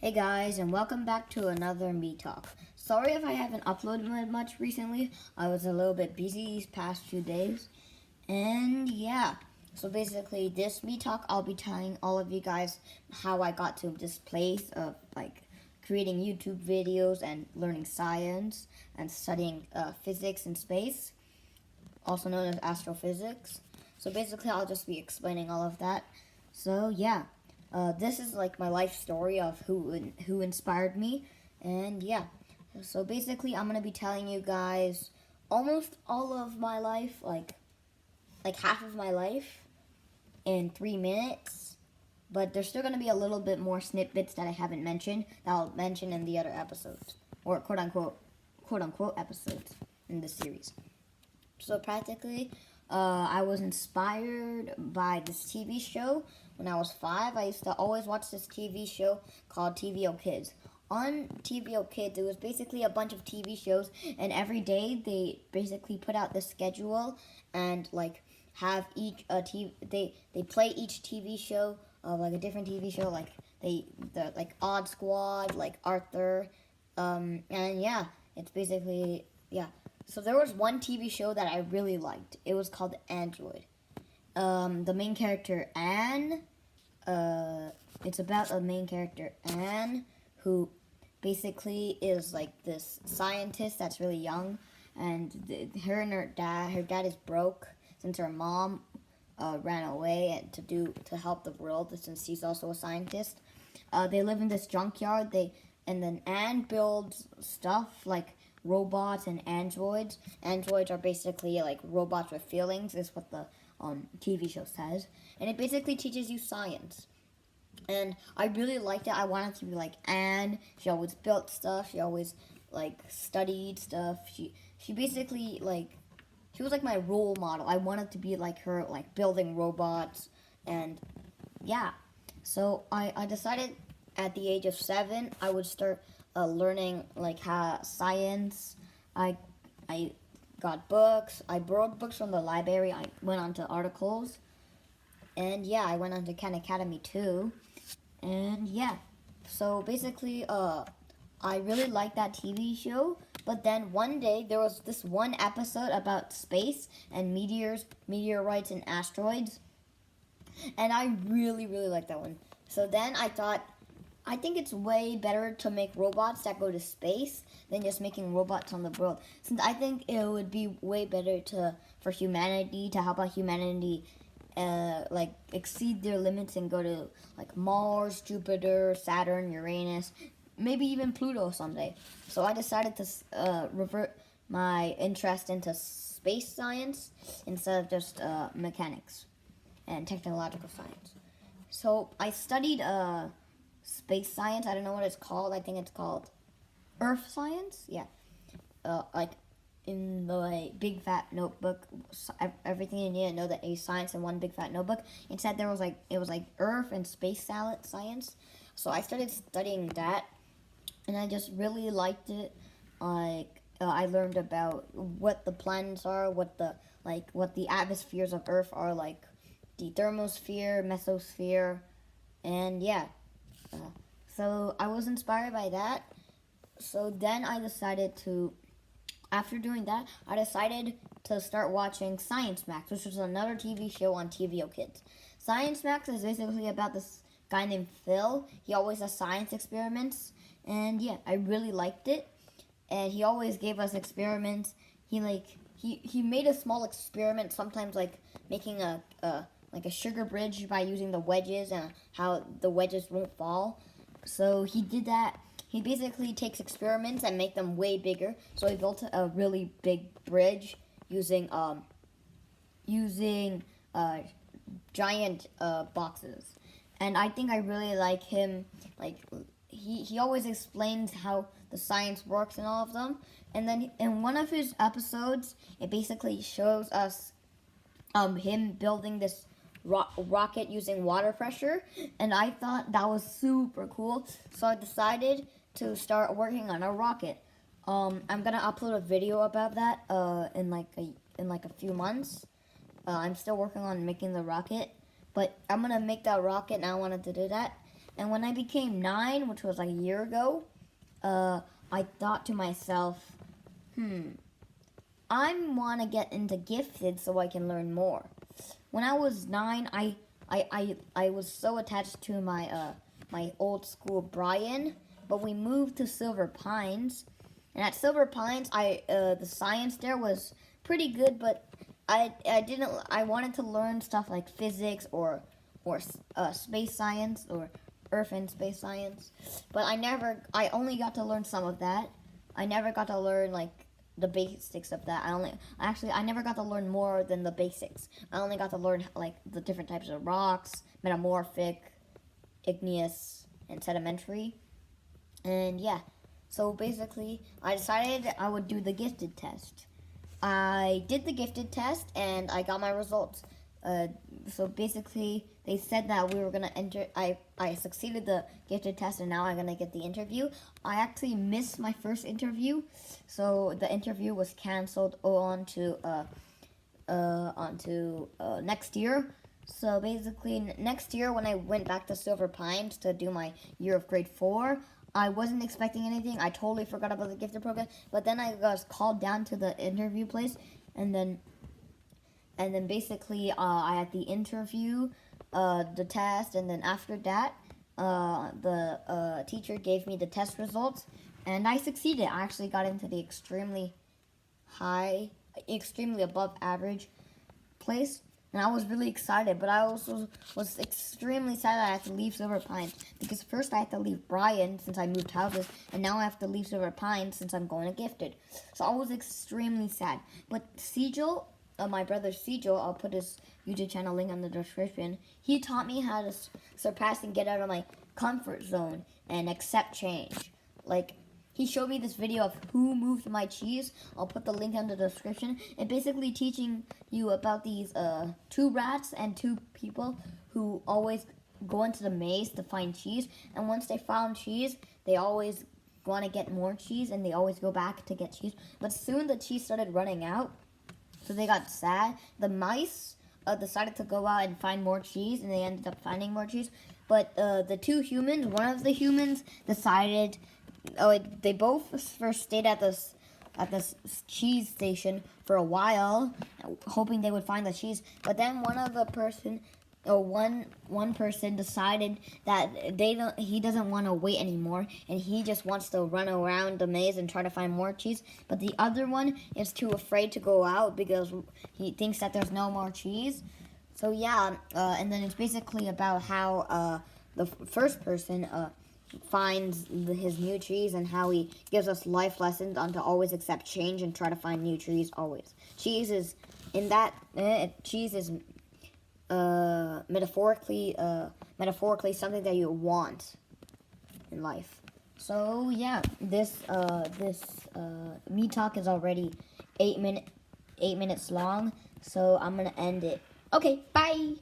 Hey guys, and welcome back to another Me Talk. Sorry if I haven't uploaded much recently. I was a little bit busy these past few days. And yeah, so basically this Me Talk, I'll be telling all of you guys how I got to this place of like creating YouTube videos and learning science and studying physics and space, also known as astrophysics. So basically I'll just be explaining all of that. So yeah. This is like my life story of who inspired me, and yeah. So basically, I'm gonna be telling you guys almost all of my life, like half of my life, in 3 minutes. But there's still gonna be a little bit more snippets that I haven't mentioned that I'll mention in the other episodes, or quote unquote episodes in the series. So practically, I was inspired by this TV show when I was 5. I used to always watch this TV show called TVO Kids. On TVO Kids, it was basically a bunch of TV shows, and every day they basically put out the schedule and like have each they play each TV show of like a different TV show, like the like Odd Squad, like Arthur, and yeah, it's basically yeah. So there was one TV show that I really liked. It was called Android. The main character Anne. It's about a main character Anne who basically is like this scientist that's really young, and her and her dad is broke since her mom ran away and to help the world since she's also a scientist. They live in this junkyard. And then Anne builds stuff like robots and androids. Androids are basically like robots with feelings, is what the TV show says, and it basically teaches you science. And I really liked it. I wanted to be like Anne. She always built stuff. She always like studied stuff. She basically like she was like my role model. I wanted to be like her, like building robots, and yeah. So I decided at the age of 7 I would start learning like how science. I got books. I borrowed books from the library. I went on to articles, and yeah, I went on to Khan Academy too. And yeah, so basically, I really liked that TV show. But then one day there was this one episode about space and meteorites, and asteroids, and I really, really liked that one. So then I thought, I think it's way better to make robots that go to space than just making robots on the world. Since I think it would be way better for humanity to help out humanity, like exceed their limits and go to like Mars, Jupiter, Saturn, Uranus, maybe even Pluto someday. So I decided to revert my interest into space science instead of just mechanics and technological science. So I studied space science. I don't know what it's called. I think it's called Earth science. Yeah, like in the like, big fat notebook, everything you need to know that a science in one big fat notebook. Instead, there was like it was like Earth and space science. So I started studying that, and I just really liked it. Like I learned about what the planets are, what the atmospheres of Earth are, like the thermosphere, mesosphere, and yeah. Uh, so I was inspired by that. So then I decided to, after doing that, I decided to start watching Science Max, which was another TV show on TVO Kids. Science Max is basically about this guy named Phil. He always does science experiments, and yeah, I really liked it. And he always gave us experiments. He made a small experiment, sometimes like making a sugar bridge by using the wedges and how the wedges won't fall. So he did that. He basically takes experiments and make them way bigger. So he built a really big bridge using giant boxes. And I think I really like him. Like he always explains how the science works in all of them. And then in one of his episodes, it basically shows us him building this rocket using water pressure, and I thought that was super cool. So I decided to start working on a rocket. I'm gonna upload a video about that in like a few months. I'm still working on making the rocket, but I'm gonna make that rocket, and I wanted to do that. And when I became 9, which was like a year ago, I thought to myself, I want to get into gifted so I can learn more. When I was 9, I was so attached to my old school Brian, but we moved to Silver Pines, and at Silver Pines, the science there was pretty good, but I wanted to learn stuff like physics or space science or Earth and space science, but I only got to learn some of that. I never got to learn like the basics of that. I never got to learn more than the basics. I only got to learn like the different types of rocks, metamorphic, igneous, and sedimentary. And yeah, so basically I decided I would do the gifted test. I did the gifted test and I got my results. So basically, they said that we were gonna enter. I succeeded the gifted test, and now I'm gonna get the interview. I actually missed my first interview, so the interview was canceled onto next year. So basically, next year when I went back to Silver Pines to do my year of grade 4, I wasn't expecting anything. I totally forgot about the gifted program. But then I was called down to the interview place, and then basically I had the interview, the test, and then after that, the teacher gave me the test results, and I succeeded. I actually got into the extremely above average place, and I was really excited, but I also was extremely sad that I had to leave Silver Pines, because first I had to leave Brian since I moved houses, and now I have to leave Silver Pines since I'm going to gifted. So I was extremely sad. But Sejal, my brother Sejal, I'll put his YouTube channel link in the description, he taught me how to surpass and get out of my comfort zone and accept change. Like, he showed me this video of who moved my cheese. I'll put the link in the description. And basically teaching you about these 2 rats and 2 people who always go into the maze to find cheese. And once they found cheese, they always want to get more cheese, and they always go back to get cheese. But soon the cheese started running out, so they got sad. The mice decided to go out and find more cheese, and they ended up finding more cheese. But the 2 humans, one of the humans decided, they both first stayed at this cheese station for a while, hoping they would find the cheese. But then one person decided that he doesn't want to wait anymore, and he just wants to run around the maze and try to find more cheese. But the other one is too afraid to go out because he thinks that there's no more cheese. So yeah, and then it's basically about how the first person finds his new trees, and how he gives us life lessons on to always accept change and try to find new trees always. Cheese is metaphorically something that you want in life. So yeah, this me talk is already 8 minutes long, so I'm gonna end it. Okay, bye.